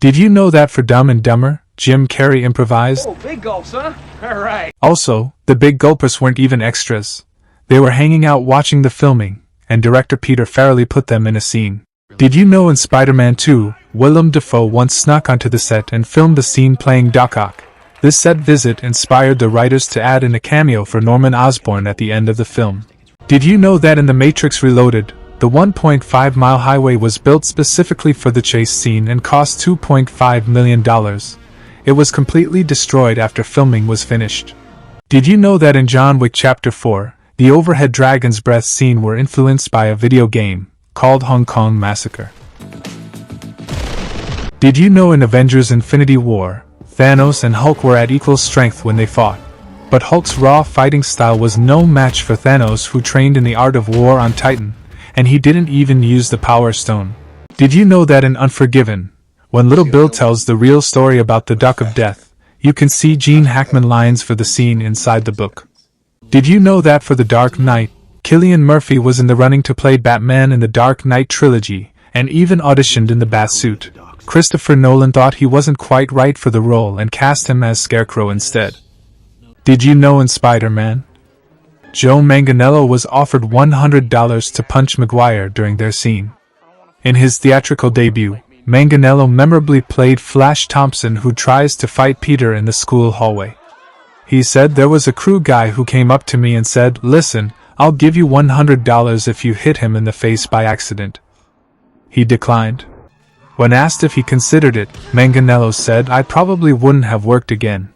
Did you know that for Dumb and Dumber, Jim Carrey improvised? Oh, big gulps, huh? Alright. Also, the big gulpers weren't even extras. They were hanging out watching the filming, and director Peter Farrelly put them in a scene. Did you know in Spider-Man 2, Willem Dafoe once snuck onto the set and filmed the scene playing Doc Ock? This set visit inspired the writers to add in a cameo for Norman Osborn at the end of the film. Did you know that in The Matrix Reloaded, the 1.5-mile highway was built specifically for the chase scene and cost $2.5 million? It was completely destroyed after filming was finished. Did you know that in John Wick Chapter 4, the overhead dragon's breath scene were influenced by a video game called Hong Kong Massacre? Did you know in Avengers Infinity War, Thanos and Hulk were at equal strength when they fought? But Hulk's raw fighting style was no match for Thanos, who trained in the art of war on Titan, and he didn't even use the Power Stone. Did you know that in Unforgiven, when Little Bill tells the real story about the Duck of Death, you can see Gene Hackman lines for the scene inside the book? Did you know that for The Dark Knight, Cillian Murphy was in the running to play Batman in the Dark Knight trilogy, and even auditioned in the Batsuit? Christopher Nolan thought he wasn't quite right for the role and cast him as Scarecrow instead. Did you know in Spider-Man, Joe Manganiello was offered $100 to punch Maguire during their scene? In his theatrical debut, Manganiello memorably played Flash Thompson, who tries to fight Peter in the school hallway. He said, "There was a crew guy who came up to me and said, 'Listen, I'll give you $100 if you hit him in the face by accident.' He declined. When asked if he considered it, Manganiello said, 'I probably wouldn't have worked again.'"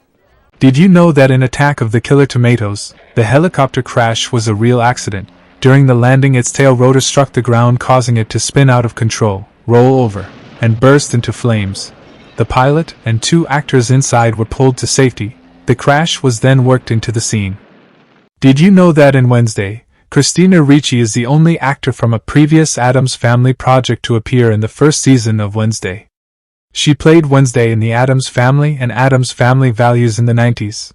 Did you know that in Attack of the Killer Tomatoes, the helicopter crash was a real accident? During the landing, its tail rotor struck the ground, causing it to spin out of control, roll over, and burst into flames. The pilot and 2 actors inside were pulled to safety. The crash was then worked into the scene. Did you know that in Wednesday, Christina Ricci is the only actor from a previous Addams Family project to appear in the first season of Wednesday? She played Wednesday in The Addams Family and Addams Family Values in the 90s.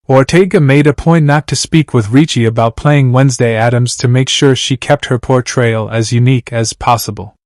Ortega made a point not to speak with Ricci about playing Wednesday Addams to make sure she kept her portrayal as unique as possible.